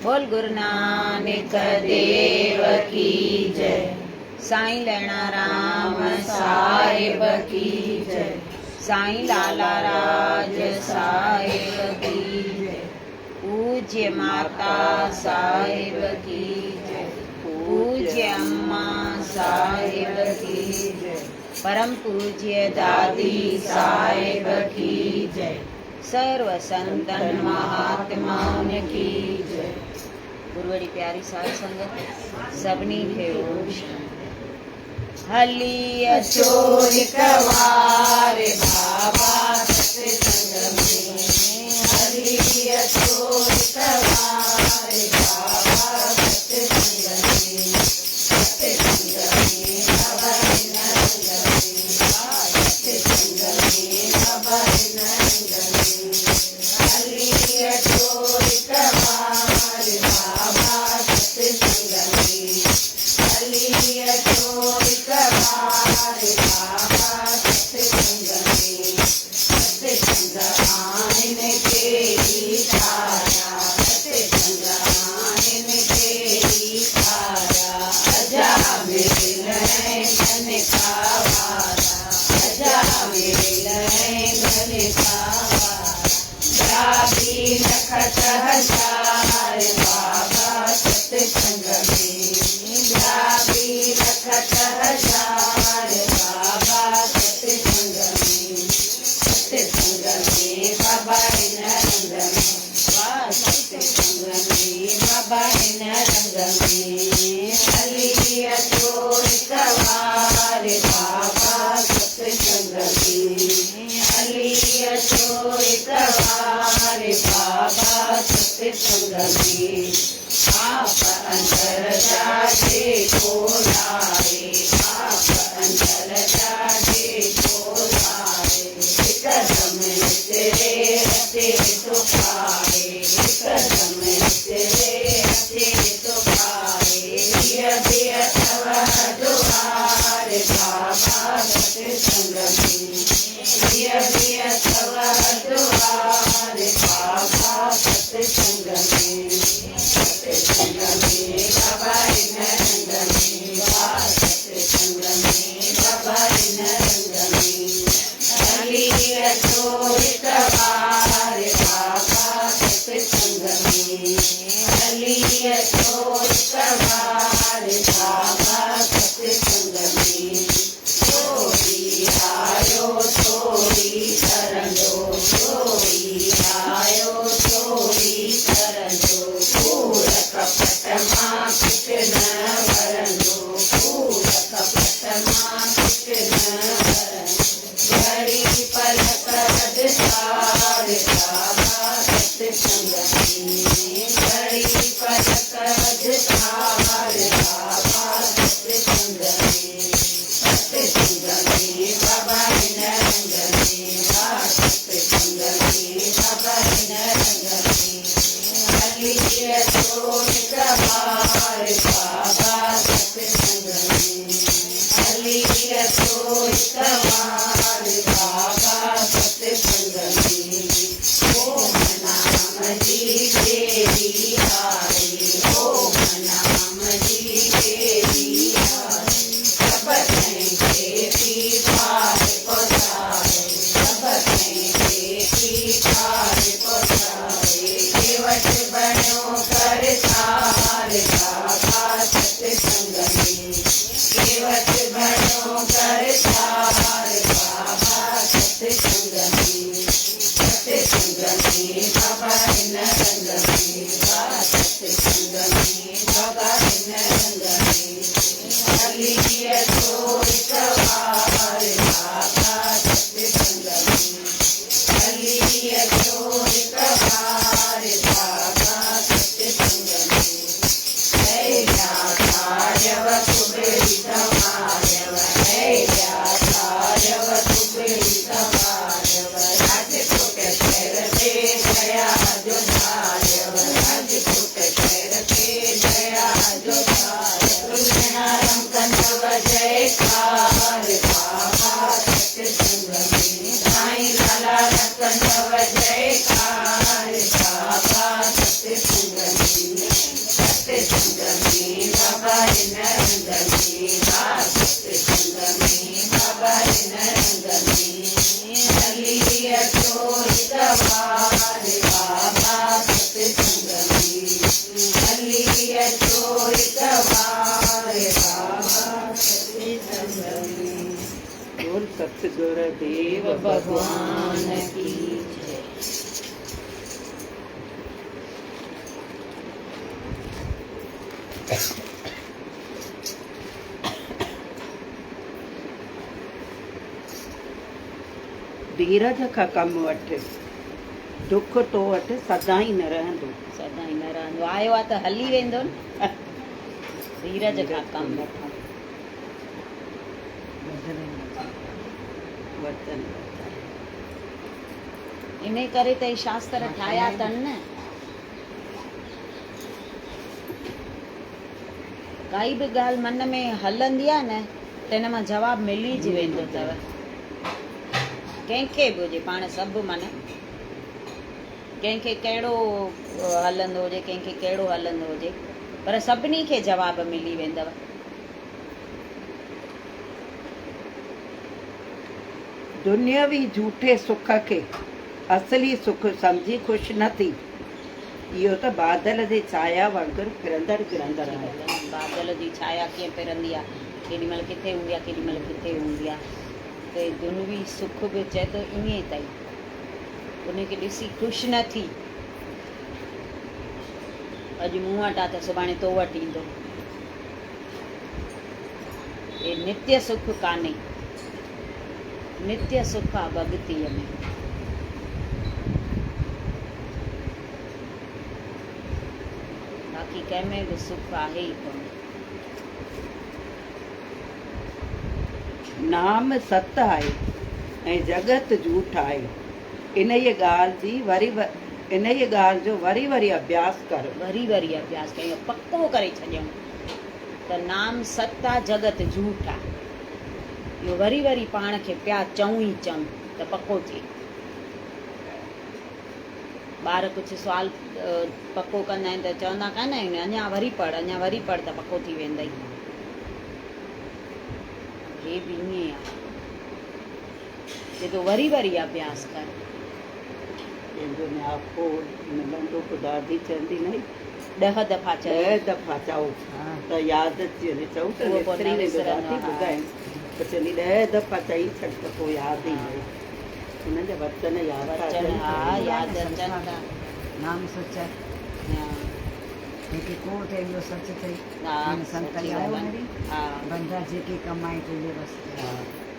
बोल गुरु नानक देव की जय। साईं लैणा राम साहिब की जय। साईं लाला राज साहिब की जय। पूज्य माता साहिब की जय। पूज्य अम्मा साहिब की जय। परम पूज्य दादी साहिब की जय। सर्व संतन महात्माओं की जय। गुरुवड़ी प्यारी साध संगत सबनी खे ओम शांति। हली अचो हिकवार बाबा सत्संग में। हली अचो हिकवार बाबा सत्संग में। सत्संग में बाबा नंद में। सत्संग में बाबा नंद में। हली अचो हिकवार बाबा सत्संग में। हली अचो हिकवार बाबा सत्संग में। सत्संग आइन तेरी धारा। सत्संग आइन तेरी धारा। अजा मिल मन का वारा। अजा मिल मन का वारा। जाबी लखत हजार बाबा सत्संग में। जाबी लखत हजार बाबा सत्संग में। सत्संग में बाबा रंग में। सत्संग में बाबा रंग में। हली अचो हिकवार बाबा सत्संग में। हली अचो हिकवार बाबा सत्संग में। आप अंतर जाजे खोलाए। आप अंतर जाजे खोलाए। कदम तेरे रते तो पाए। कदम तेरे रते तो पाए। यदि अथवा दुआर बाबा सत्संग में। यदि अथवा दुआर बाबा सत्संग में। सत्संग में बाबा नंद में। सत्संग में बाबा नंद में। हली अचो हिकवार बाबा सत्संग में। हली अचो हिकवार बाबा सत्संग में। थोड़ी आयो थोड़ी शरण दो। थोड़ी आयो थोड़ी शरण दो। पूर कपट माँ कुछ न वरण दो। पूर कपट माँ कुछ न वरण दो। घड़ी पलक रजसार बाबा सत्संग में। घड़ी पलक रजसार बाबा सत्संग में। सत्संग में बाबा रंग में। सत्संग में बाबा रंग में। हली अचो हिकवार बाबा सत्संग में। हली अचो हिकवार बाबा सत्संग में। ओम नाम जी तेरी हारे। ओम नाम जी तेरी हारे। सब कहीं के पार पहुँचाए। सब कहीं के पार पहुँचाए। केवट बनो कर तार बाबा सत्संग में। केवट बनो कर तार बाबा सत्संग में। सत्संग में बाबा रंग में। सत्संग में बाबा रंग में। हली अचो हिकवार बाबा सत्संग में। हली अचो हिकवार बाबा सत्संग में। है व्यासार्यव कुबेरी समार्यव। है व्यासार्यव कुबेरी समार्यव। राजकोट शहर दे गया जो धार्यव। राजकोट सतगुरुदेव भगवान की जय। धीरज खां कमु वठ, दुख तो वठ सदाई न रहंदो। सदाई न रहंदो, आयो आहे त हली वेंदो न। धीरज खां कमु वठो। वचन इन करे त ई शास्त्र ठाहिया अथनि न। काई बि ॻाल्हि मन में हलंदी आहे न त हिन मां जवाबु मिली ज वेंदो अथव। कंहिंखे बि हुजे, पाण सभु माना कंहिंखे कहिड़ो हलंदो हुजे, कंहिंखे कहिड़ो हलंदो हुजे, पर सभिनी खे जवाबु मिली वेंदव। दुनियावी झूठे सुख खे असली सुख सम्झी ख़ुशि न थी। इहो त बादल जे छाया वांगुरु फिरंदड़ गिरंदड़ आहे। बादल जी छाया कीअं फिरंदी आहे, केॾी महिल किथे हूंदी आहे, केॾी महिल किथे हूंदी आहे। त दुनियावी सुख बि चए थो ईअं ई अथई, उनखे ॾिसी ख़ुशि न थी। अॼु मूं वटि आहे त सुभाणे तो वटि ईंदो। हे नित्य सुख कान्हे, नित्य सुख आहे भॻतीअ में। बाक़ी कंहिंमें बि सुख आहे ई कोन। नाम सत आहे ऐं जगत झूठ आहे। इन ई ॻाल्हि जो वरी वरी अभ्यास कर। वरी वरी अभ्यास कयूं, पक्को करे छॾियूं त नाम सत आहे, जगत झूठ आहे। इहो वरी वरी पाण खे पिया चऊं ई चऊं त पक्को थिए। ॿार कुझु सुवाल पक्को कंदा आहिनि त चवंदा कान आहिनि अञा वरी पढ़, अञा वरी पढ़ त पक्को थी वेंदई। हे बि ईअं ई आहे, जे तो वरी वरी अभ्यास कर। कंहिंजो नियापो मिलंदो त दादी चवंदी न 10 दफ़ा चओ, 10 दफ़ा चओ त यादि अची वञे। चऊं त विसरी वेंदो दादी ॿुधाइनि, त चवंदी 10 दफ़ा चई छॾ त पोइ यादि ई वञे। हुन जा वचन यादि अचनि था। नाम सच आहे, जेके को तेरो सच अथई। संतरी आयो वरी बंदा जेके कमाए तुंहिंजे बस।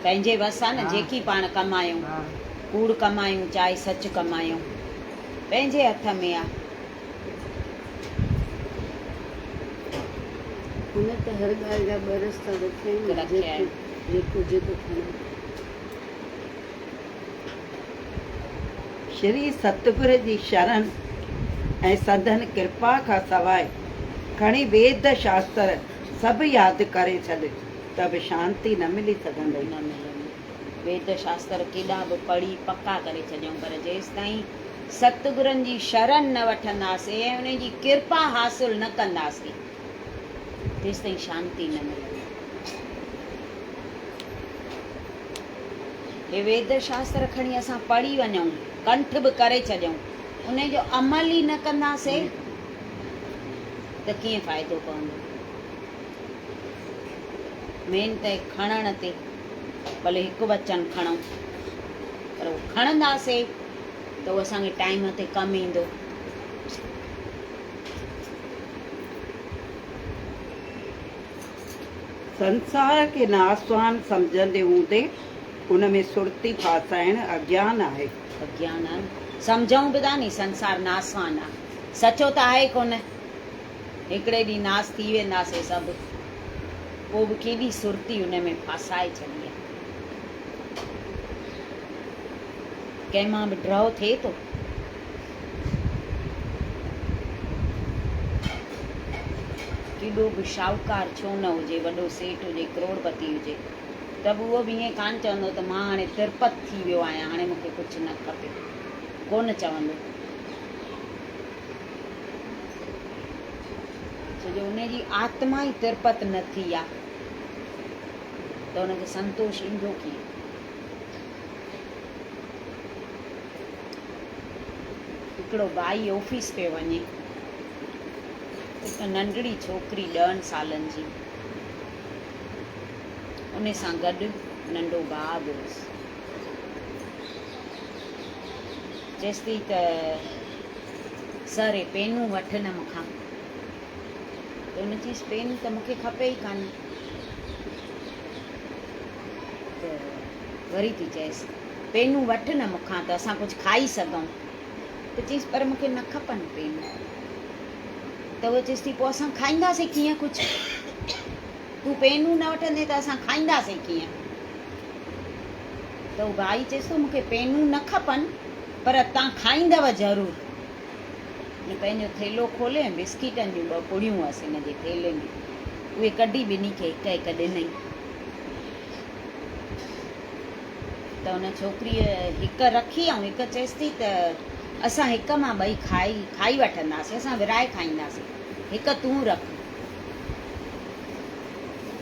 पंहिंजे वस आहे न, जेकी पाण कमायूं, कूड़ कमायूं चाहे सच कमायूं, पंहिंजे हथ में आहे। हुन त हर ॻाल्हि जा ॿ रस्ता रखिया आहिनि, जेको खणे। श्री सतगुर जी शरण ऐं संदन कृपा खां सवाइ खणी वेद शास्त्र सभु यादि करे छॾ त बि शांती न मिली सघंदई। न मिलंदी। वेद शास्त्र केॾा बि पढ़ी पक्का करे छॾियूं, पर जेसि ताईं सतगुरनि जी शरण न वठंदासीं ऐं उन जी कृपा हासिल न कंदासीं, तेसि ताईं शांती न मिलंदी। हे वेद शास्त्र खणी असां पढ़ी वञूं, कंठ बि करे छॾियूं, उन जो अमल ई न कंदासीं त कीअं फ़ाइदो पवंदो। मेन त खणण ते, भले हिकु वचन खणूं, पर उहो खणंदासीं त उहो असांखे टाइम ते कमु ईंदो। संसार खे नासवान सम्झंदे हूंदे उन में सुरती फासाइण अज्ञान आहे। अज्ञान आहे, सम्झूं बि था नी संसार नासवान आहे, सचो त आहे कोन। हिकिड़े ॾींहुं नास थी वेंदासीं सभु, पोइ बि केॾी सुरती उन में फासाए छॾी आहे। कंहिं मां बि ड्रव थिए थो। केॾो बि शाहूकार छो न हुजे, वॾो सेठ हुजे, करोड़पति हुजे, त बि उहो बि ईअं कान चवंदो त मां हाणे तिरपत थी वियो आहियां, हाणे मूंखे कुझु न खपे, कोन चवंदो। छो जो उनजी आत्मा ई तिरपत न थी आहे, त हुनखे संतोष ईंदो कीअं। हिकिड़ो भाई ऑफिस पे वञे, हिकु नंढड़ी छोकिरी 10 सालनि जी, उन सां गॾु नंढो भाउ बि हुयुसि। चएसि थी त सर पेनूं वठ न मूंखां। त हुन चयईसि पेन त मूंखे खपे ई कान। त वरी थी चएसि पेनूं वठ न मूंखां त असां कुझु खाई सघूं। त चयईसि पर मूंखे न खपनि पेनूं। त उहो चएसि थी पोइ असां खाईंदासीं कीअं कुझु, तूं पेनूं न वठंदे त असां खाईंदासीं कीअं। त उहो भाई चएसि थो मूंखे पेनूं न खपनि पर तव्हां खाईंदव ज़रूरु। हिन पंहिंजो थेलो खोले बिस्किटनि जूं 2 पुड़ियूं हुअसि हिन जे थेले में, उहे कढी ॿिन्ही खे हिकु हिकु ॾिनई। त हुन छोकिरीअ हिकु रखी ऐं हिकु चएसि थी त असां हिक मां 2 खाई वठंदासीं, असां विराए खाईंदासीं, हिकु तूं रख।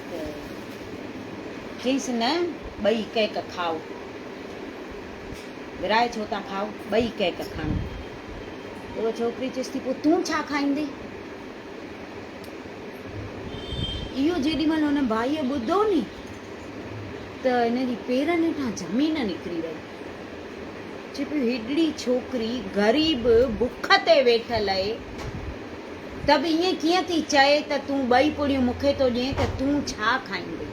त चयईसि न 2 हिकु हिकु खाओ, विराए छो था खाओ, 2 हिकु हिकु खणो। त उहा छोकिरी चएसि थी पोइ तूं छा खाईंदे। इहो जेॾीमहिल हुन भाईअ ॿुधो नी त हिन जी पेरनि हेठां ज़मीन निकिरी वई। चए पियो हेॾड़ी छोकिरी ग़रीब बुख ते वेठल आहे त बि ईअं कीअं थी चए त तूं 2 पुड़ियूं मूंखे थो ॾिए त तूं छा खाईंदे।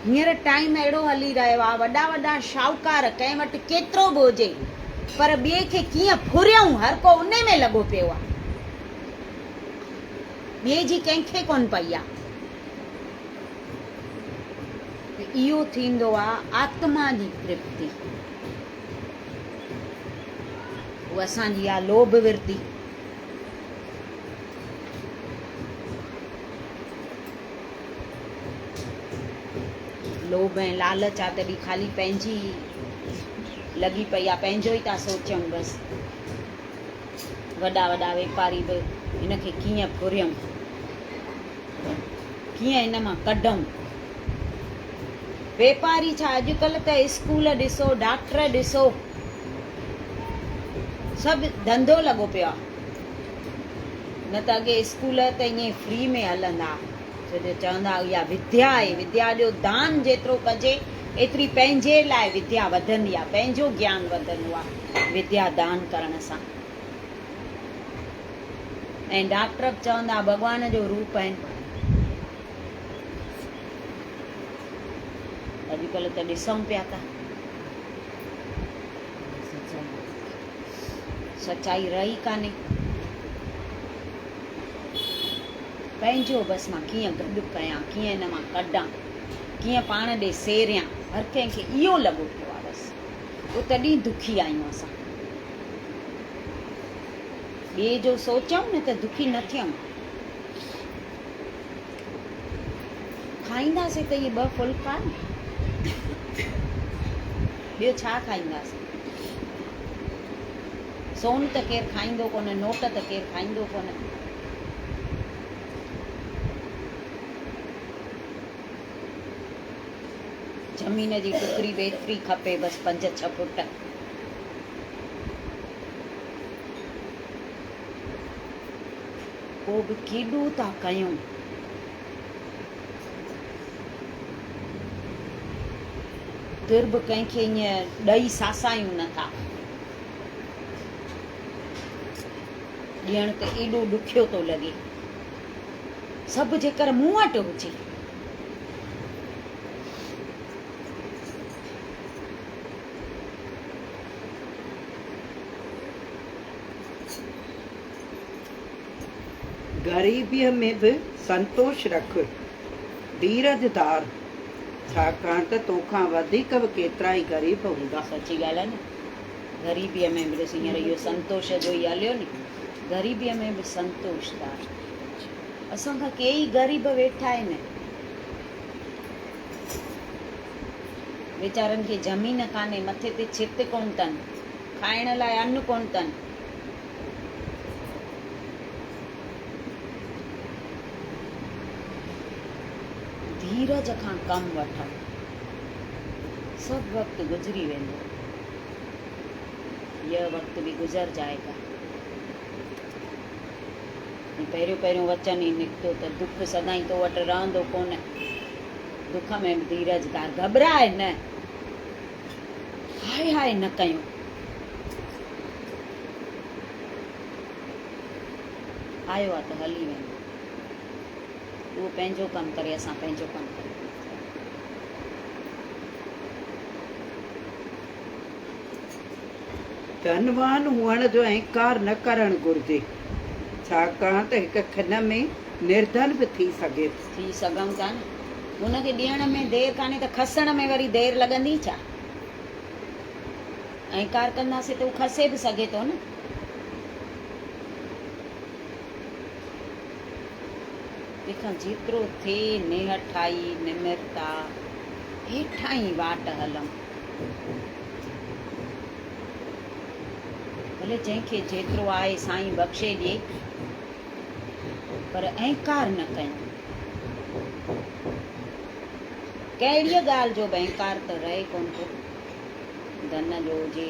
हींअर टाइम अहिड़ो हली रहियो आहे, वॾा वॾा शाहूकार कंहिं वटि केतिरो बि हुजे पर ॿिए खे कीअं फुरियऊं, हर को उन में लॻो पियो आहे, ॿिए जी कंहिंखे कोन पई आहे। इहो थींदो आहे आत्मा जी तृप्ति, उहा असांजी आहे लोभ वृत्ति। लोभ ऐं लालच आहे तॾहिं ख़ाली पंहिंजी लॻी पई आहे, पंहिंजो ई था सोचूं बसि। वॾा वॾा वापारी बि हिनखे कीअं फुरियऊं, कीअं हिन मां कढूं। वापारी छा, अॼुकल्ह त स्कूल ॾिसो, डॉक्टर ॾिसो, सभु धंधो लॻो पियो आहे। न त अॻे स्कूल त ईअं फ्री में हलंदा, छो जो चवंदा इहा विद्या आहे, विद्या जो दान जेतिरो कजे एतिरी पंहिंजे लाइ विद्या वधंदी आहे, पंहिंजो ज्ञान वधंदो आहे विद्या दान करण सां। ऐं डॉक्टर चवंदा भॻवान जो रूप आहिनि। अॼुकल्ह त ॾिसूं पिया था, सच्चाई रही कान्हे। पंहिंजो बसि मां कीअं गॾु कयां, कीअं हिन मां कढां, कीअं पाण ॾे सेरियां, हर कंहिंखे इहो लॻो पियो आहे बसि। पोइ तॾहिं दुखी आहियूं असां। ॿिए जो सोचूं न त दुखी न थियूं। खाईंदासीं त इहे 2 फुल्का, ॿियो छा खाईंदासीं। सोन त केरु खाईंदो कोन, नोट त केरु खाईंदो कोन। ज़मीन जी टुकड़ी बेतरी खपे बसि 5-6 फुट। पोइ बि केॾो था कयूं। तुर बि कंहिंखे ईअं ॾेई सासायूं नथा, ॾियण त एॾो ॾुखियो थो लॻे। सभु जेकर मूं वटि हुजे, ग़रीबीअ में बि संतोष रख, धीरज धार, छाकाणि त तोखां वधीक बि केतिरा ई ग़रीब हूंदा। सची ॻाल्हि आहे न, ग़रीबीअ में बि ॾिस हींअर इहो संतोष जो ई हलियो नी, ग़रीबीअ में बि संतोष धार। असांखां केई ग़रीब वेठा आहिनि, वीचारनि खे ज़मीन कान्हे, मथे ते छित कोन अथनि, खाइण लाइ अन्न कोन अथनि। धीरज खां कमु वठो, सभु वक़्तु गुज़री वेंदो, यह वक़्त भी गुज़र जाएगा। पहिरियों पहिरियों वचन ई निकितो त दुख सदाईं तो वटि रहंदो कोन, दुख में बि धीरज धार, घबराए न, हाय हाय न कयूं, आयो आहे त हली वेंदो, उहो पंहिंजो कमु करे, असां पंहिंजो कमु करे। धनवान हुअण जो अहंकार न करणु घुरिजे, छाकाणि त हिकु खिन में निर्धन बि थी सघे थी सघूं था न। हुनखे ॾियण में देरि कान्हे त खसण में वरी देरि लॻंदी छा? अहंकार कंदासीं त उहो खसे बि सघे थो न। तंहिंखां जेतिरो थिए निहठाई निमिरता हेठां ई वाट हलूं। भले जंहिंखे जेतिरो आहे साईं बख़्शे ॾिए, पर अहंकार न कयूं। कहिड़ी ॻाल्हि जो बि अहंकार त रहे कोन थो। धन जो हुजे,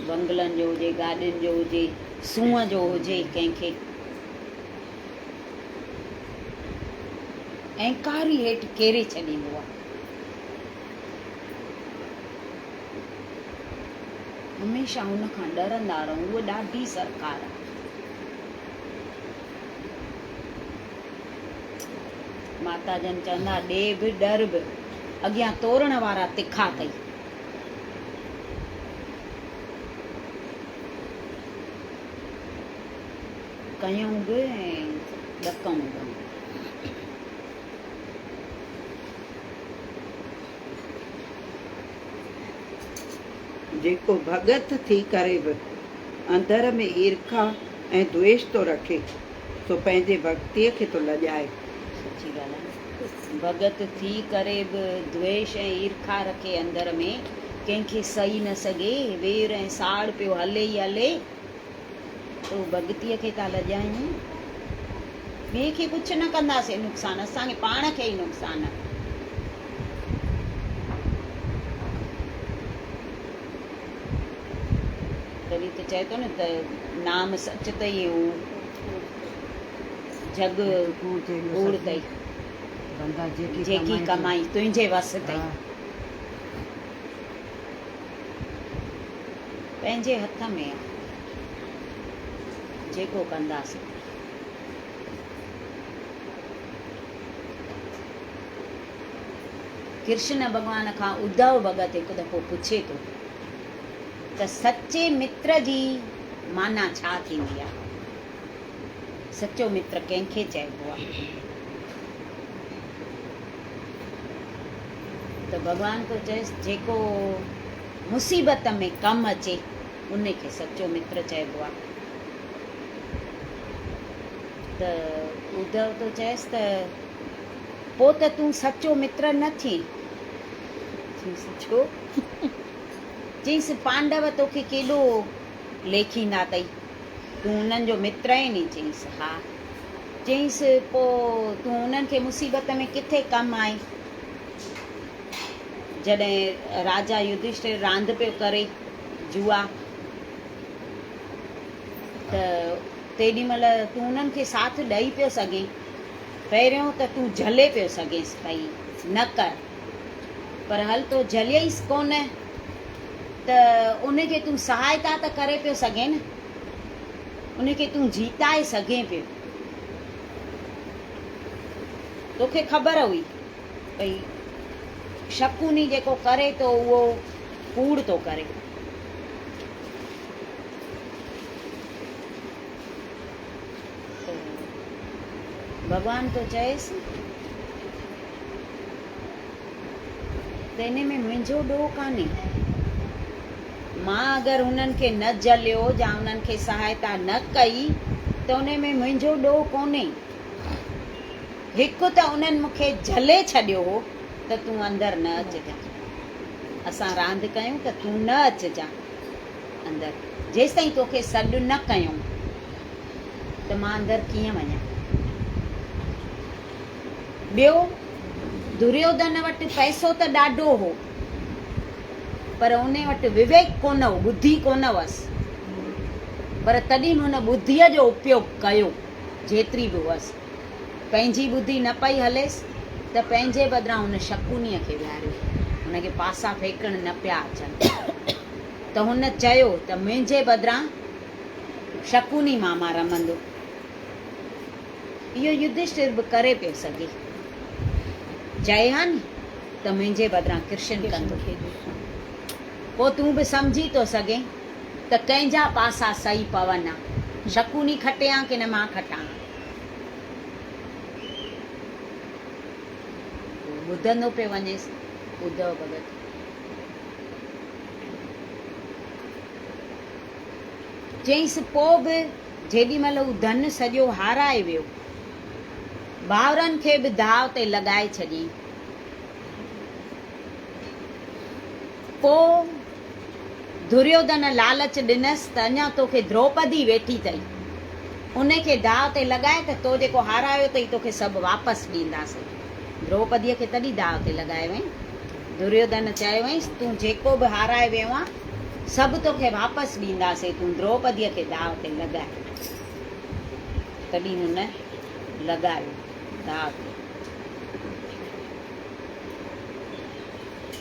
बंगलनि जो हुजे, गाॾियुनि जो हुजे, सूंहं जो हुजे, कंहिंखे अहंकार ई हेठि केरे छॾींदो आहे। हमेशह हुन खां डरंदा रहूं, उहा ॾाढी सरकार आहे। माता जन चवंदा, ॾे बि डर बि, अॻियां तोरण वारा तिखा अथई। कयूं बि ऐं ॾकूं बि। जेको भगत थी करे बि अंदर में ईर्खा ऐं द्वेष थो रखे, सो पंहिंजे भक्तीअ खे थो लॼाए। सची ॻाल्हि आहे। भगत थी करे बि द्वेष ऐं ईर्खा रखे अंदर में, कंहिंखे सही न सघे, वेर ऐं साड़ पियो हले ई हले, त उहो भगतीअ खे था लॼायूं। ॿिए खे कुझु न कंदासीं नुक़सानु, असांखे पाण खे ई नुक़सानु आहे। तॾहिं त चए थो न त नाम सच अथई, जग कूड़ अथई, जेकी कमाई तुंहिंजे वस अथई। पंहिंजे हथ में आहे, जेको कंदासीं। कृष्ण भॻवान खां उद्धव भगत हिकु दफ़ो पुछे थो त सचे मित्र जी माना छा थींदी आहे? सचो मित्र कंहिंखे चइबो आहे? त भॻवान थो चएसि, जेको मुसीबत में कमु अचे उनखे सचो मित्र चइबो आहे। त उद्धव थो चएसि त पोइ त तूं सचो मित्र न थी। छो? चईसि, पांडव तोखे केॾो लेखींदा अथई, तूं उन्हनि जो मित्र ई नी? चईसि, हा। चईसि, पोइ तूं उन्हनि खे मुसीबत में किथे कमु आहे? जॾहिं राजा युधिष्ठिर रांदि पियो करे जुआ, त तेॾी महिल तूं उन्हनि खे साथ ॾेई पियो सघें। पहिरियों त तूं झले पियो सघेसि भई न कर, पर हल तो झलियईसि कोन त उनखे तूं सहायता त करे पियो सघें न, उनखे तूं जीताए सघें पियो। तोखे ख़बर हुई भई शकुनी जेको करे थो उहो कूड़ थो करे। भॻवान तो चएसि त इन में मुंहिंजो ॾोह कान्हे। मां अगरि उन्हनि खे न झलियो या उन्हनि खे सहायता न कई त उन में मुंहिंजो ॾोह कोन्हे। हिकु त उन्हनि मूंखे झले छॾियो हो त तूं अंदरि न अचिजांइ, असां रांदि कयूं त तूं न अचिजांइ अंदरि। जेसि ताईं तोखे सॾु न कयूं त मां अंदरि कीअं वञा। ॿियो, दुर्योधन वटि पैसो त ॾाढो हो, पर उन वटि विवेक कोन हो, बुद्धि कोन हुअसि। पर तॾहिं बि हुन बुद्धीअ जो उपयोग कयो जेतिरी बि हुअसि। पंहिंजी बुद्धि न पई हलेसि त पंहिंजे बदिरां हुन शकुनीअ खे विहारियो, हुनखे पासा फेंकण न पिया अचनि। त हुन चयो त मुंहिंजे बदिरां शकुनी मामा रमंदो। इहो युधिष्ठिर बि करे पियो सघे, चए हा नी त मुंहिंजे बदिरां कृष्ण कंदो, पोइ तूं बि सम्झी थो सघे त कंहिंजा पासा सही पवनि हा, शकुनी खटिया की न मां खटां। ॿुधंदो पियो वञेसि उद्धव भगत। चईंसि पोइ बि जेॾी महिल हू धन सॼो हाराए वियो, भाउरनि खे बि दाव ते लॻाए छॾियईं, पोइ दुर्योधन लालच ॾिनसि त अञा तोखे द्रौपदी वेठी अथई, उनखे दाव ते लॻाए त तो जेको हारायो अथई तोखे सभु वापसि ॾींदासीं। द्रौपदीअ खे तॾहिं दाव ते लॻायो वई। दुर्योधन चयो वईंसि तूं जेको बि हाराए वियो आहे सभु तोखे वापसि ॾींदासीं, तूं द्रौपदीअ खे दाव ते लॻाए। तॾहिं हुन लॻायो दाव ते।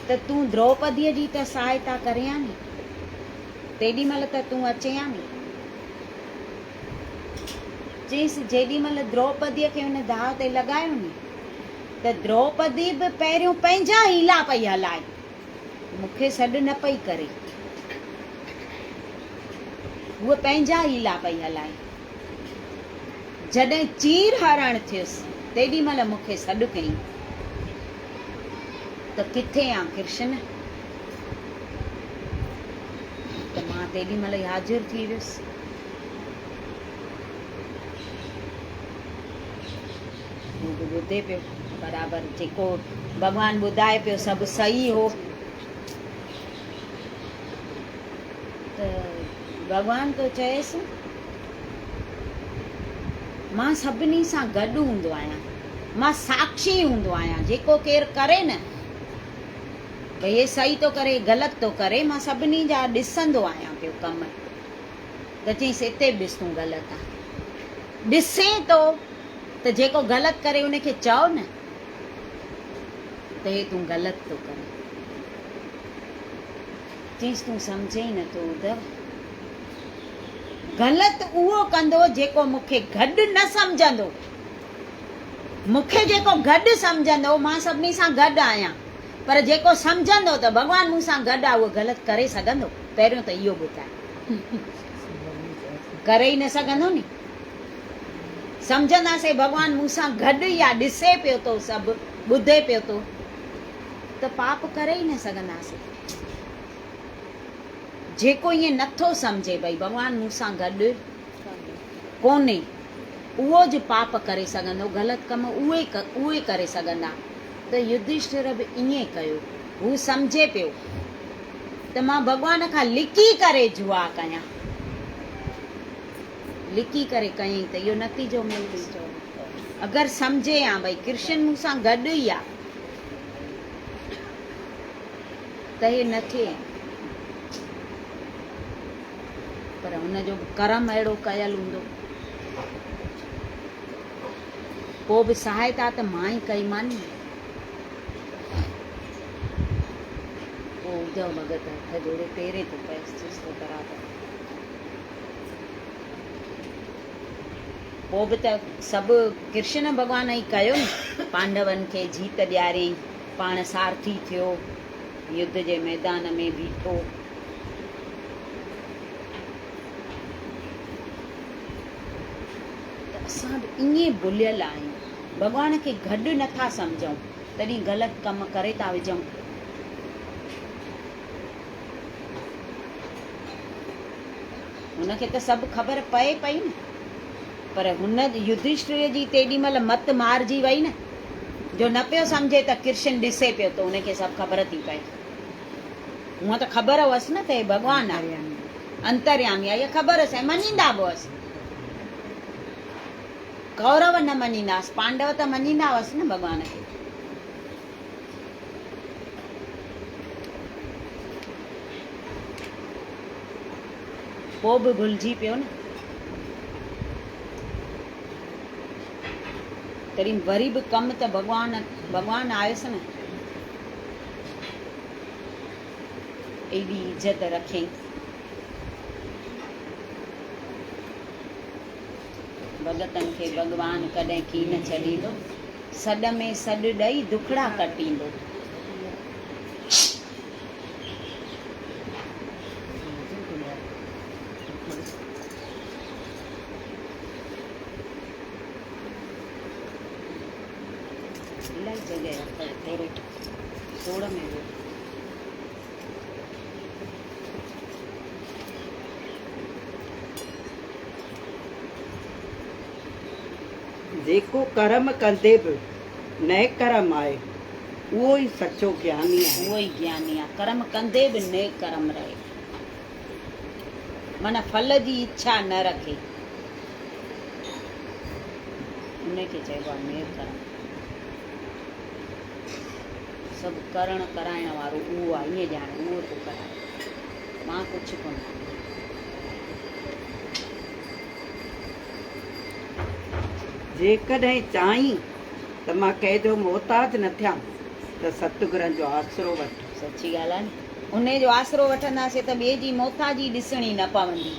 त तूं द्रौपदीअ जी त सहायता करे हा नी, तेॾी महिल त तूं अचे हा नी। चईंसि जेॾी महिल द्रौपदीअ खे हुन दाव ते लॻायो नी त द्रौपदी बि पहिरियों पंहिंजा हीला पई हलाए, मूंखे सॾु न पई करे, हूअ पंहिंजा हीला पई हलाए। जॾहिं चीर हरण थियुसि तेॾी महिल मूंखे सॾु कयईं त किथे आ कृष्ण, त मां तेॾी महिल हाज़िर थी वियुसि। हू बि ॿुधे पियो बराबरि, जेको भॻवानु ॿुधाए पियो सभु सही हो। त भॻवानु तो चएसि मां सभिनी सां गॾु हूंदो आहियां, मां साक्षी हूंदो आहियां। जेको केरु करे न भई हे सही थो करे ग़लति थो करे, मां सभिनी जा ॾिसंदो आहियां पियो कम। त चईंसि हिते बि ॾिस तूं ग़लति आहे, ॾिसे थो त जेको ग़लति करे उनखे चओ न त हे तूं ग़लति थो करे। चईंसि तूं सम्झे ई नथो उद्धव, ग़लति उहो कंदो जेको मूंखे गॾु न सम्झंदो, मूंखे जेको गॾु सम्झंदो मां सभिनी सां गॾु आहियां, पर जेको सम्झंदो त भॻवानु मूंसां गॾु आहे उहो ग़लति करे सघंदो? पहिरियों त इहो ॿुधाए, करे ई न सघंदो नी। सम्झंदासीं भॻवानु मूंसां गॾु ई आहे, ॾिसे पियो थो सभु, ॿुधे पियो थो, त पाप करे ई न सघंदासीं। जेको ईअं नथो सम्झे भई भॻवानु मूंसां गॾु कोन्हे, उहो ज पाप करे सघंदो, ग़लति कम उहे करे सघंदा। त युधिष्ठिर बि ईअं कयो, हू सम्झे पियो त मां भॻवान खां लिकी करे जुआ कयां, लिकी करे कयईं त इहो नतीजो मिलंदो। अगरि सम्झे हा भई कृष्ण मूंसां गॾु ई आहे त हे न थिए, पर हुनजो कर्म अहिड़ो कयल हूंदो। पोइ बि सहायता त मां ई कई मानी। पोइ उद्धव भगत हथ जोड़े पेरे थो पएसि थो बराबरि। पोइ बि त सभु कृष्ण भॻवान ई कयो न, पांडवनि खे जीत ॾियारियईं, पाण सारथी थियो, युद्ध जे मैदान में बीठो। त असां बि ईअं भुलियल आहियूं, भॻवान खे गॾु नथा सम्झूं तॾहिं ग़लति कम करे था विझूं। हुनखे त सभु ख़बर पए पई न, पर हुन युधिष्ठिर जी तेॾी महिल मत मारिजी वई न, जो न पियो सम्झे त कृष्ण ॾिसे पियो त हुनखे सभु ख़बर थी पए। हूअं त ख़बर हुअसि न त हे भॻवानु आहे, अंतर्यामी आहे, इहा ख़बर हुअसि, मञींदा बि हुअसि। कौरव न मञींदासीं, पांडव त मञींदा हुअसि न भॻवान खे। पोइ बि भुलिजी पियो न, तॾहिं वरी बि कमु त भॻवानु आयुसि न, एॾी इज़त रखियईं। भगतन खे भगवान कॾहिं कीन छॾींदो, सॾ में सॾ ॾेई दुखड़ा कटींदो। इलाही जगह अथव, थोरो सोड़ में हो। जेको कर्म कंदे बि न कर्म आहे उहो ई सचो ज्ञानी आहे। उहो ई ज्ञानी आहे। कर्म कंदे बि नेक कर्म रहे, माना फल जी इच्छा न रखे, उनखे चइबो आहे नेक कर्म। सभु करण कराइण वारो उहो आहे, ईअं ॼाण उहो थो कराए, मां कुझु कोन। जेकॾहिं चाहीं त मां कंहिंजो मोहताज न थियां त सतगुरनि जो आसरो वठ। सची ॻाल्हि आहे न, उन जो आसरो वठंदासीं त ॿिए जी मोहताजी ॾिसणी न पवंदी।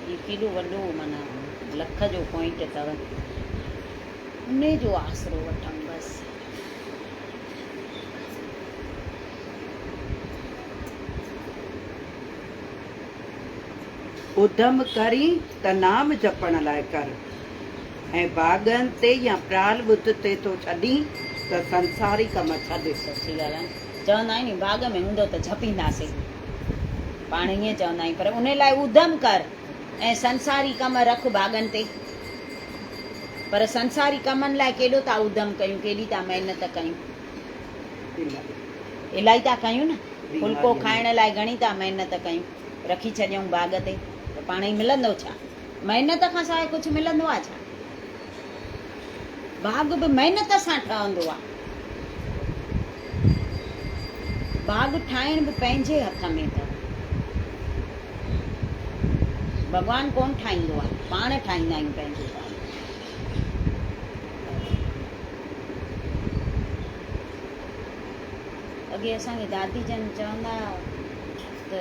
ही केॾो वॾो माना लख जो पॉइंट अथव, उन जो आसरो वठूं बसि। उधम करी त नाम जपण लाइ कर, ऐं बाग़नि ते या प्राल बुत ते तो छॾी त संसारी कम छॾे। सची ॻाल्हि आहे, चवंदा आहिनि बाग़ में हूंदो त जपींदासीं, पाण ईअं चवंदा आहियूं, पर उन लाइ उधम कर ऐं संसारी कम रख बाग़नि ते। पर संसारी कमनि लाइ केॾो था उधम कयूं, केॾी था महिनत कयूं, इलाही था कयूं न। फुल्को खाइण लाइ घणी था महिनत कयूं, रखी छॾियूं बाग़ ते त पाण ई मिलंदो छा? महिनत खां सवाइ कुझु मिलंदो आहे छा? बाग़ बि महिनत सां ठहंदो आहे। बाग़ ठाहिण बि पंहिंजे हथ में अथव, भॻवानु कोन ठाहींदो आहे, पाण ठाहींदा आहियूं पंहिंजो बाग़। अॻे असांखे दादी जन चवंदा त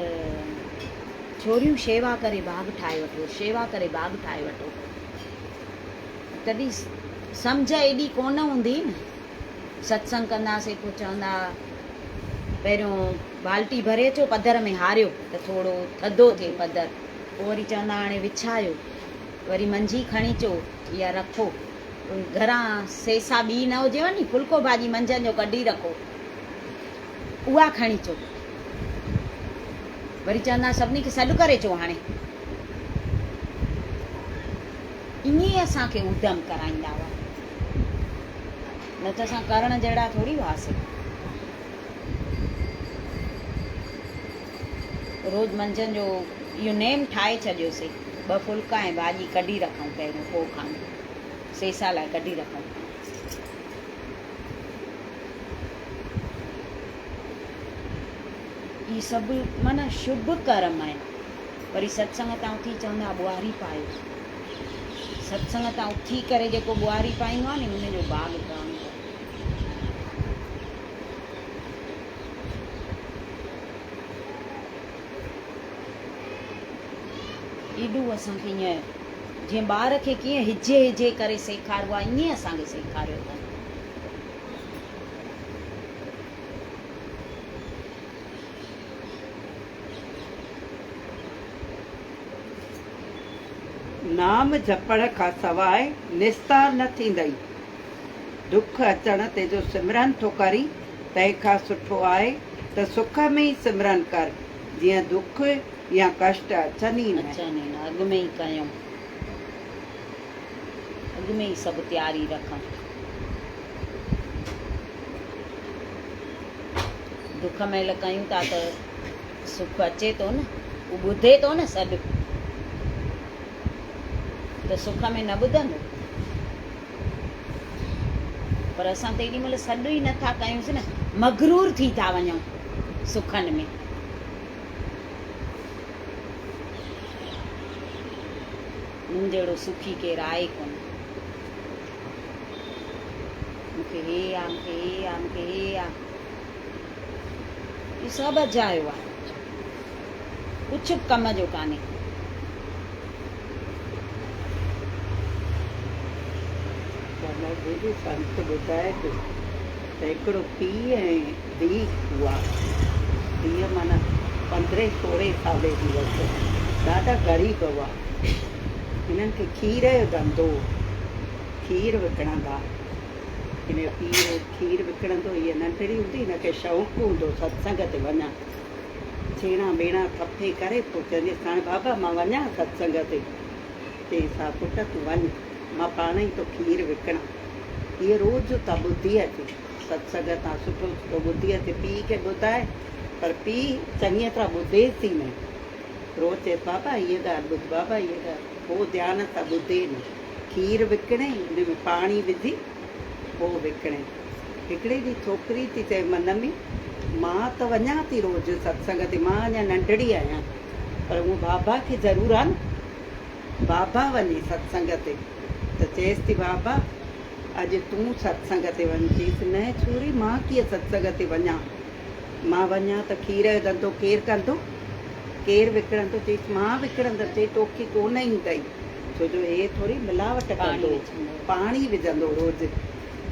छोरियूं शेवा करे बाग़ ठाहे वठो, शेवा करे बाग़ ठाहे वठो। तॾहिं सम्झ एॾी कोन हूंदी न। सत्संग कंदासीं पोइ चवंदा पहिरियों बाल्टी भरे अचो, पधर में हारियो त थोरो थधो थिए पधर, पोइ वरी चवंदा हाणे विछायो, वरी मंझी खणी अचो या रखो, घरां सेसा ॿी न हुजेव नी, फुल्को भाॼी मंझंदि जो कढी रखो, उहा खणी अचो, वरी चवंदा सभिनी खे सॾु करे अचो हाणे। ईअं असांखे उधम कराईंदा हुआ, न त असां करण जहिड़ा थोरी हुआसीं। रोज़ मंझंदि जो इहो नेम ठाहे छॾियोसीं, 2 फुल्का ऐं भाॼी कढी रखूं पहिरियों, पोइ खाऊं, सेसा लाइ कढी रखूं। इहे सभु माना शुभ कर्म आहिनि। वरी सत्संग तां उथी चवंदा ॿुआरी पायो, सत्संग तां उथी करे जेको ॿुआरी पाईंदो आहे नी उनजो बाग़ ठहंदो आहे। एॾो असांखे ईअं, जीअं ॿार खे कीअं हिजे हिजे करे सेखारिबो आहे, ईअं असांखे सेखारियो अथनि। नाम जपण खां सवाइ निस्तार न थींदई, दुख अचण ते जो सिमरन थो करी, तंहिंखां सुठो आहे त सुख में ई सिमरन कर, जीअं दुख या कष्ट अचनि ई न। अॻु में ई कयूं, अॻु में ई सभु तयारी रखूं। दुख महिल कयूं था त सुख अचे थो न, उहो ॿुधे थो न सॾु, त सुख में न ॿुधंदो। पर असां त एॾी महिल सॾु ई नथा कयूंसि न, मगरूर थी था वञूं सुखनि में। मूं जहिड़ो सुखी केरु आहे कोन, मूंखे हे आहे, मूंखे हे आहे, मूंखे हे आहे, इहो सभु अजायो आहे। कुछ कम जो काने। बाबा जी संत ॿुधाए पियो त हिकिड़ो पीउ ऐं धीउ हुआ। धीउ माना 15-16 साले जी हुअसि, ॾाढा ग़रीब हुआ। हिननि खे खीर जो धंधो, खीर विकिणंदा। हिन जो पीउ खीर विकिणंदो, हीअ नंढड़ी हूंदी, हिनखे शौक़ु हूंदो सत्संग ते वञा। छेणा ॿेणा थपे करे पोइ चवंदी हाणे बाबा मां वञा सत्संग ते। चई सा पुट तूं वञ, मां पाण ई तो खीर विकिणां। हीअ रोज़ तां ॿुधी अचे, सत्संग तां सुठो सुठो ॿुधी अचे। पीउ खे ॿुधाए, पर पीउ चङी तरह ॿुधेसि ई न। रोज़ चए बाबा हीअ ॻाल्हि ॿुध, बाबा हीअ ॻाल्हि। पोइ ध्यान सां ॿुधे न। खीर विकिणे, हुन में पाणी विझी पोइ विकिणे। हिकिड़ी ॾींहुं छोकिरी थी चए मन में, मां त वञा थी रोज़ सत्संग ते, मां अञा नंढड़ी आहियां, पर उहो बाबा खे ज़रूरु आहे न। बाबा वञे सत्संग ते त चएसि थी बाबा अॼु तूं सत्संग ते वञ। चईसि न छोरी मां कीअं सत्संग ते वञा, मां वञा त खीर जो धंधो केरु कंदो, केरु विकिणंदो। चईसि मां विकिणंदसि। चई तोखे कोन ईंदई, छो जो हे थोरी मिलावट कंदो, पाणी विझंदो रोज़।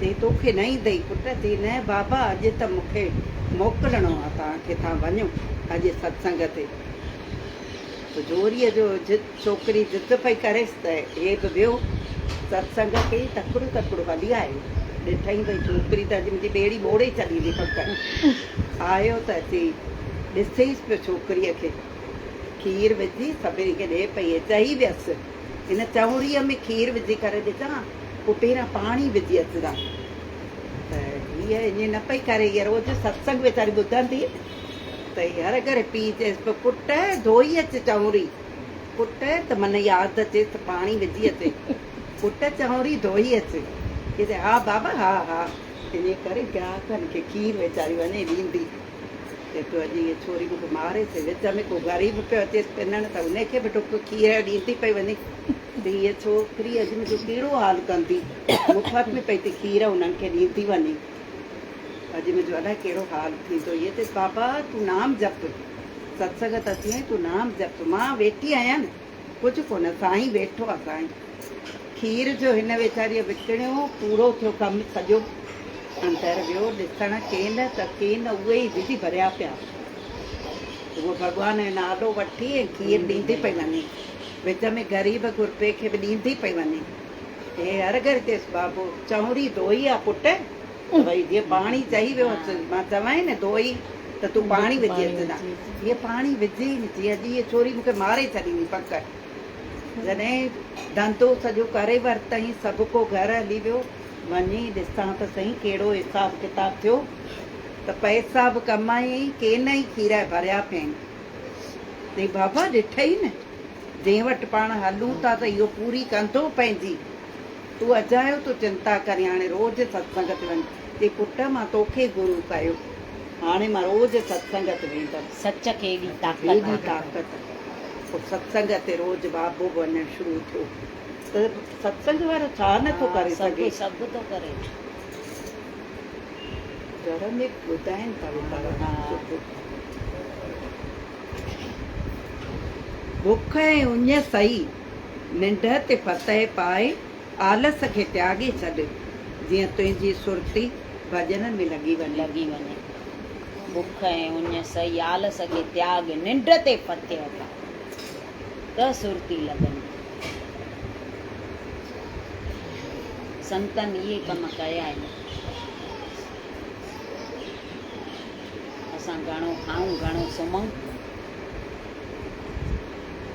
चई तोखे न ईंदई पुट। चई न बाबा अॼु त मूंखे मोकिलिणो आहे तव्हांखे, तव्हां वञो अॼु सत्संग ते। जोरीअ जो छोकिरी ज़िद पई करेसि त हे बि वियो सत्संग ते। तकड़ो तकड़ो हली आयो। ॾिठई भई छोकिरी त अॼु मुंहिंजी ॿेड़ी ॿोड़े छॾींदी पक। आयो त अची ॾिसेसि पियो छोकिरीअ खे, खीर विझी सभिनी खे ॾे पई। चई वियसि हिन चवणीअ में खीर विझी करे ॾिसां, पोइ पहिरियां पाणी विझी अचिजां। त हीअ ईअं न पई करे, हीअ रोज़ु सत्संग वीचारी ॿुधंदी त हर करे पीउ चएसि पियो पुट धोई अचु चवरी। पुट त मन यादि अचे त पाणी विझी अचे, पुट चवरी धोई अचु। चए हा बाबा हा हा। इन करे ग्राहकनि खे खीर वीचारी वञे ॾींदी। चए पियो अॼु हीअ छोरी मूंखे मारेसि, विच में को ग़रीब पियो अचेसि पिनण त उनखे बि टुक खीर ॾींदी पई वञे। त हीअ छोकिरी अॼु मुंहिंजो कहिड़ो हाल कंदी, मुफ़्त में पई थी खीर उन्हनि खे ॾींदी वञे। अॼु मुंहिंजो अलाए कहिड़ो हाल थींदो। इहे चएसि बाबा तूं नाम जप, सत्संग त अची आई तूं नाम जप। मां वेठी आहियां न, कुझु कोन, साईं वेठो आहे साईं। खीर जो हिन वेचारीअ विकिणियो, पूरो थियो कमु सॼो। अंदरि वियो ॾिसण केन त केन उहे ई दीदी भरिया पिया। उहो भॻवान जो नालो वठी ऐं खीर ॾींदी पई वञे, विच में ग़रीब गुरबे खे बि ॾींदी पई वञे। हे हर घर चएसि बाबो चवरी धोई आहे पुट, भई जीअं पाणी चई वियो मां चवाई न धोई त तूं पाणी विझी अचिजां। हीअ पाणी विझी जीअं अॼु हीअ छोरी मूंखे मारे छॾींदी पक। जॾहिं धंधो सॼो करे वरितई, सभु को घर हली वियो। वञी ॾिसां त सही कहिड़ो हिसाब किताब थियो, त पैसा बि कमाई केन ई खीर भरिया पिया आहिनि। चई बाबा ॾिठई न, जंहिं वटि पाण हलूं था त इहो पूरी कंदो पंहिंजी। तूं अजायो तूं चिंता करी, हाणे रोज़ु सत्संग ते वञ। चई पुट मां तोखे गुरू कयो, हाणे मां रोज़ु सत्संग ते वेंदमि। सच खे एॾी एॾी ताक़त। ताक़त। पोइ सत्संग ते रोज़ु बाबो बि वञणु शुरू थियो। त सत्संग वारो छा नथो करे सघे, सभु थो करे। घर में ॿुधाइनि था वीचारा। बुख ऐं उञ सही, निंड ते फतह पाए, आलस खे त्यागे छॾ, जीअं तुंहिंजी सुरती भॼन में लॻी वञे। बुख ऐं उञ सही, आलस खे त्याग, निंड ते फतह पाए त सुरती लॻंदी। संतनि इहे कम कया आहिनि। असां घणो खाऊं घणो सुम्हूं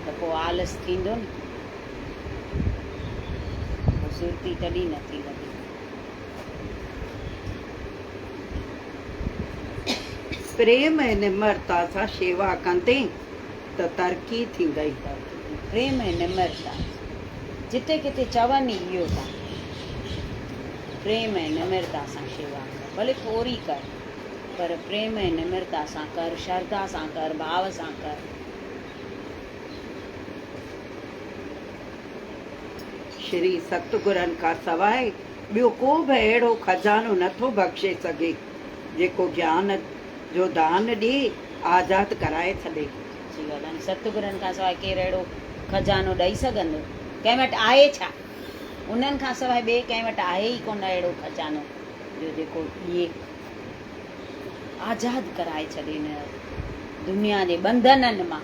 त पोइ आलस थींदो न, पोइ सुरती तॾहिं नथी लॻे। प्रेम ऐं निम्रता सां शेवा कंदे त तरक़ी थींदई। प्रेम ऐं निम्रता, जिते किथे चवनि इहो था, प्रेम ऐं निम्रता सां शेवा कर, भले थोरी कर, पर प्रेम ऐं निम्रता सां कर, श्रद्धा सां कर, भाव सां कर। श्री सतगुरनि खां सवाइ ॿियो को बि अहिड़ो खजानो नथो बख़्शे सघे, जेको ज्ञान जो दान ॾिए आज़ादु कराए छॾे। सची ॻाल्हि आहे। सतगुरनि खां सवाइ केरु अहिड़ो खजानो ॾेई सघंदो? कंहिं वटि आहे छा? उन्हनि खां सवाइ ॿिए कंहिं वटि आहे ई कोन अहिड़ो खजानो जो जेको इहे आज़ादु कराए छॾे हिन दुनिया जे बंधननि मां।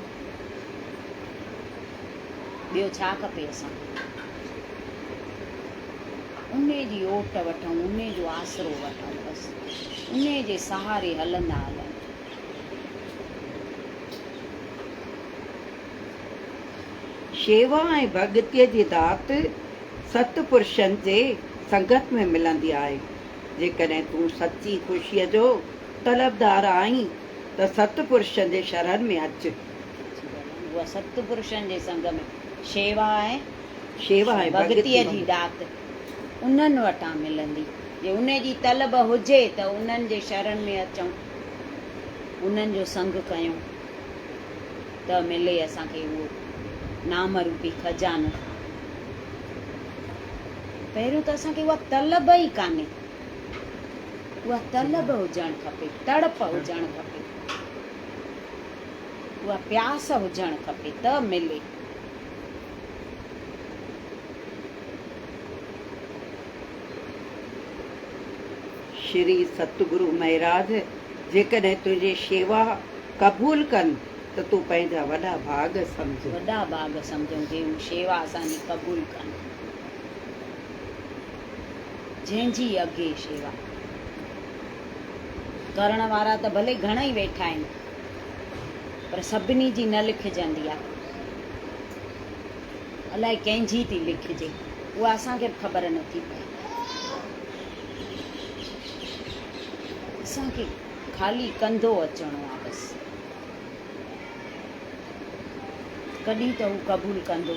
ॿियो छा खपे असांखे? उन जी ओट वठूं, उन जो आसरो वठूं, बसि उन जे सहारे हलंदा हलूं। शेवा ऐं भॻतीअ जी दात सतपुरुषनि जे संगत में मिलंदी आहे। जेकॾहिं तूं सची ख़ुशीअ जो तलबदार आहीं त सतपुरुषनि जे शरण में अचु। उहा सतपुरुषनि जे संग में शेवा ऐं ऐं भॻतीअ जी दात उन्हनि वटां मिलंदी। जे उन जी तलब हुजे त उन्हनि जे शरण में अचूं, उन्हनि जो संग कयूं त मिले असांखे उहो नाम रूपी खजानो। पहिरियों त असांखे उहा तलब ई कान्हे। उहा तलब हुजणु खपे, तड़प हुजणु खपे, उहा प्यास हुजणु खपे त मिले। श्री सतगुरु महाराज जेकॾहिं तुंहिंजी शेवा क़बूल कनि त तूं पंहिंजा वॾा भाग सम्झ। वॾा भाग सम्झूं जे हू शेवा असांजी क़बूल कनि। जंहिंजी अॻे शेवा करण वारा त भले घणेई वेठा आहिनि, पर सभिनी जी न लिखजंदी आहे। अलाए कंहिंजी थी लिखजे, उहा असांखे ख़बर नथी पए। असांखे ख़ाली कंधो अचणो आहे बसि, कॾहिं त हू क़बूल कंदो।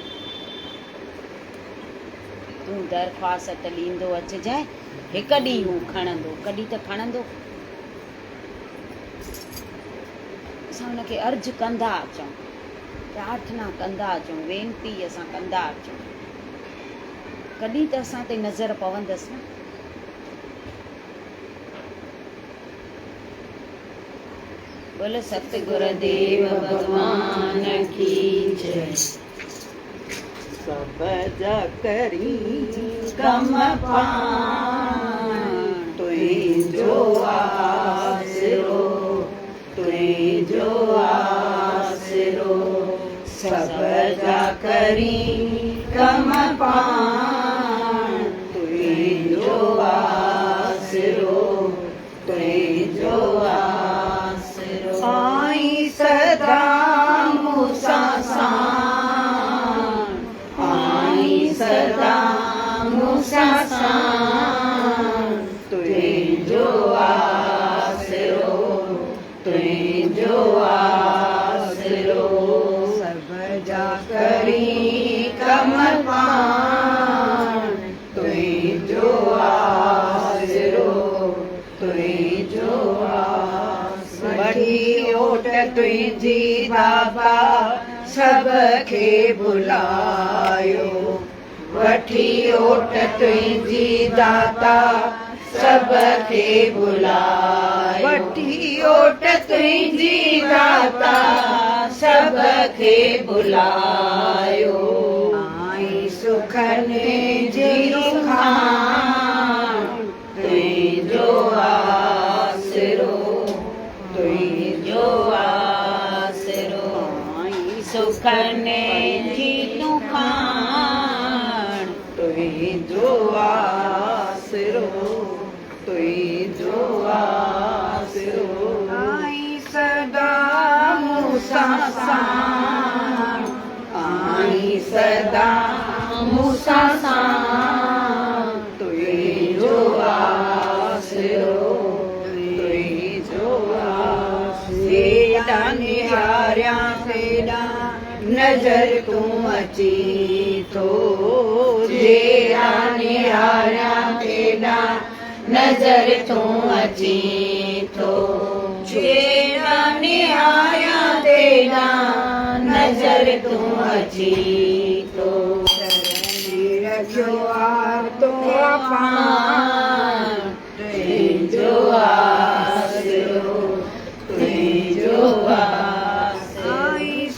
तूं दरख़्वास्त ॾींदो अचिजांइ, हिकु ॾींहुं हू खणंदो, कॾहिं त खणंदो। असां हुनखे अर्ज़ु कंदा अचूं, प्रार्थना कंदा अचूं, वेनती असां कंदा अचूं, कॾहिं त असां ते नज़र पवंदसि न। बोल सतगुरुदेव भगवान की जय। सब जा करी कम पाण तुंहिंजो आसरो, तुंहिंजो आसरो। सब जा करी कम पाण तुंहिंजो आसरो, तुंहिंजो आसरो। आई सदा मूंसां साण, आई सदा मूंसां साण तुंहिंजो आसरो, तुंहिंजो आसरो। सब जा करी कम पाण तुंहिंजो आसरो, तुंहिंजो आसरो। वठी ओट तुंहिंजी बाबा सब खे भुलायो, वठी ओट तुंहिंजी दाता सब खे भुलायो, वठी ओट तुंहिंजी दाता सब खे भुलायो। आई सुखने जी खान तुंहिंजो आसरो, तुंहिंजो आसरो। आई सुखने जी खान तुंहिंजो आसरो, तुंहिंजो आसरो। आई सदा मूंसां साण, आई सदा मूंसां साण तुंहिंजो आसरो, तुंहिंजो आसरो। हेॾा निहारियां तेॾा नज़र तूं अची थो, जेॾा निहारियां तेॾा नज़र तूं अची थो, जेॾा निहारियां तेॾा नज़र तूं अची थो। रखियो आहे तो पाण तुंहिंजो आसरो, तुंहिंजो आसरो। आई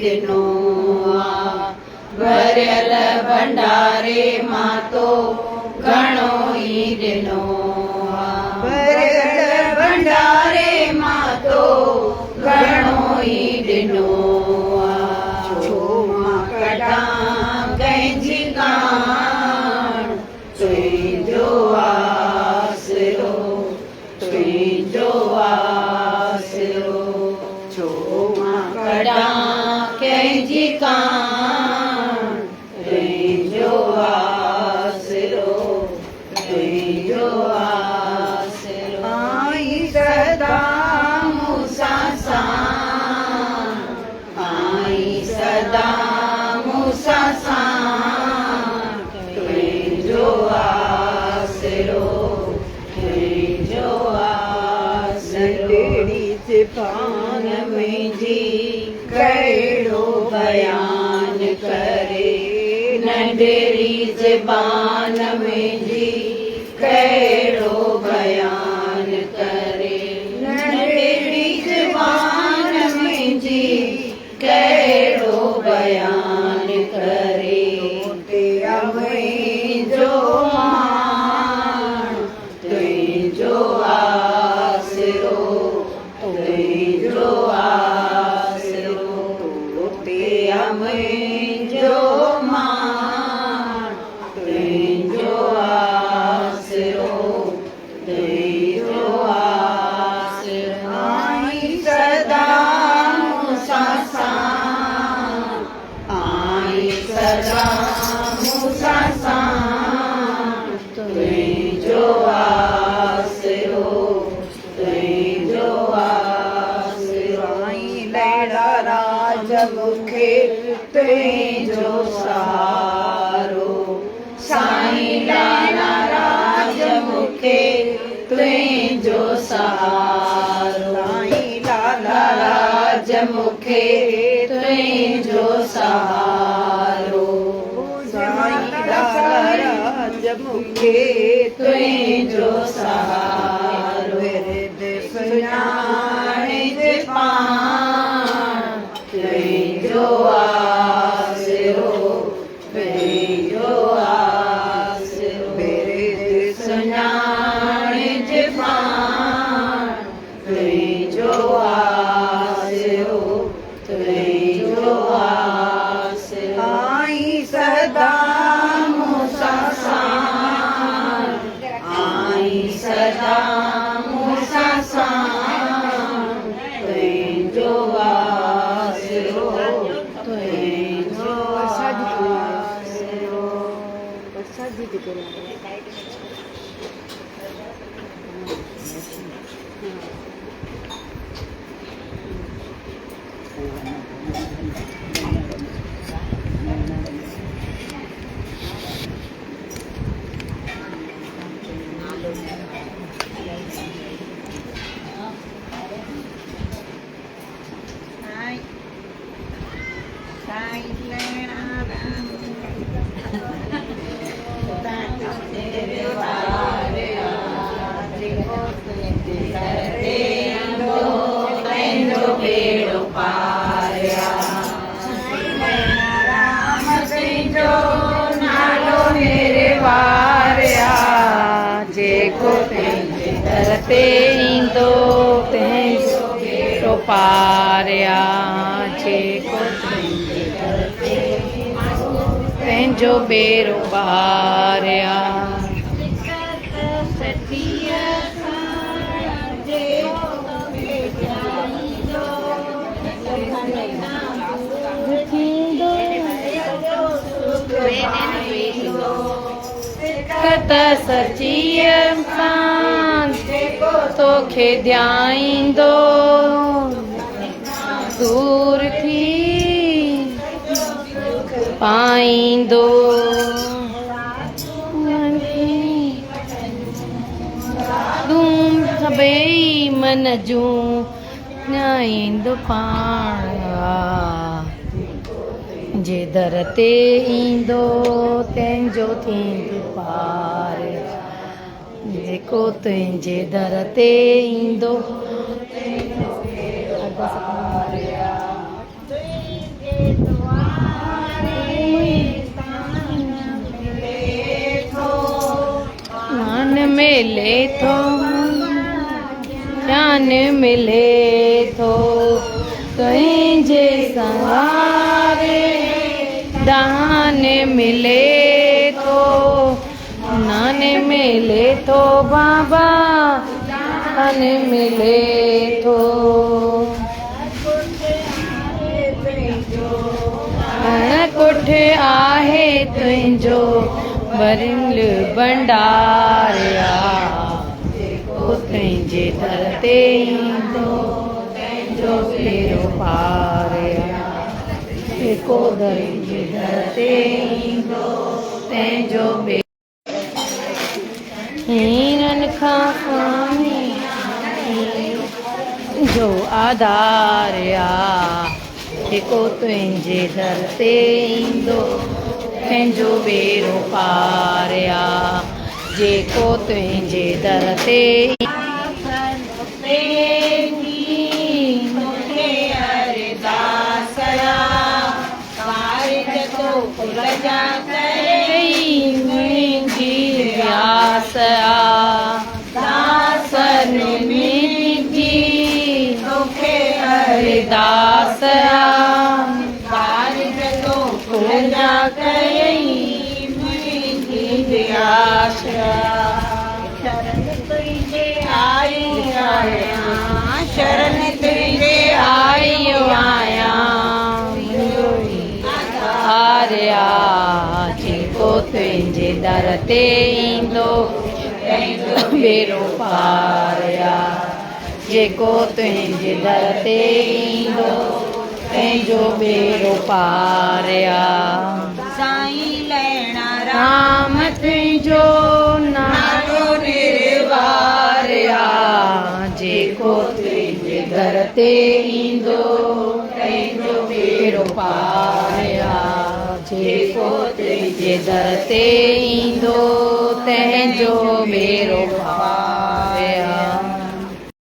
ॾिनो आ भरियल भंडारे मां तो घणो ई ॾिनो आ भरियल भंडारे मां तो घणो ई ॾिनो आ छो मां कढां कंहिंजी कान तुंहिंजो आसरो तुंहिंजो आसरो छो मां कढां कंहिंजी कान तुंहिंजो आसरो तुंहिंजो आसरो आई सदा मूंसां सां आई सदा मूंसां सां तुंहिंजो आसरो तुंहिंजो आसरो नंढड़ी ज़बान मुंहिंजी कहिड़ो बयान करे नंढड़ी ज़बान मुंहिंजी कहिड़ो बयान करे नंढड़ी ज़बान मुंहिंजी कहिड़ो बयान करे तेरा मुंहिंजो मान तुंहिंजो आसरो तुंहिंजो आसरो तेरा मुंहिंजो मान तुंहिंजो आसरो तुंहिंजो आसरो आई सदा मूंसां सां आई सदा मूंसां सां तुंहिंजो आसरो तुंहिंजो आसरो आई लैला राज मूंखे तुंहिंजो सहारो साईं लैला राज मूंखे तुंहिंजो सहारो साईं लाला राज मूंखे तुंहिंजो सहारो साईं लाला राज मूंखे तुंहिंजो सहारो सुञाणे जे पाण तुंहिंजो आसरो तुंहिंजो आसरो सुञाणे जे पाण तुंहिंजो आसरो तुंहिंजो आसरो आई सदा मूंसां सां आई सदा मूंसां सां तुंहिंजो आसरो तुंहिंजो आसरो ते ईंदो तंहिंजो बेड़ो पारिया जेको तंहिंजो बेड़ो पारिया त सची तोखे ध्याईंदो दूर थी पाईंदो तूं सभई मन जूं न्याईंदो पाण जे दर ते ईंदो तंहिंजो थींदो पार जेको तुंहिंजे दर ते ईंदो मिले थो ज्ञान मिले थो तुंहिंजे सहारे दान मिले थो नान मिले थो बाबा दान मिले थो कुठ आहे तुंहिंजो भरियल भंडारिया तुंहिंजे दर ते ईंदो तुंहिंजो बेड़ो पारिया जेको तुंहिंजे दर ते ईंदो तुंहिंजो हीरन खां पाणी जो आधार जेको तुंहिंजे दर ते ईंदो तुंहिंजो बेड़ो पारिया जेको तुंहिंजे दर ते दास पूजा कई मुंहिंजी आशा शरण तुंहिंजे आई आहियां शरण तुंहिंजे आई आहियां आर्या जेको तुंहिंजे दर ते ईंदो तुंहिंजो बेड़ो पारिया जेको तुंहिंजे दर ते ईंदो तुंहिंजो बेड़ो पारिया साईं लैणा राम तुंहिंजो नालो निर्वारिया जेको तुंहिंजे दर ते ईंदो तुंहिंजो बेड़ो पारिया जेको तुंहिंजे दर ते ईंदो तुंहिंजो बेड़ो पारिया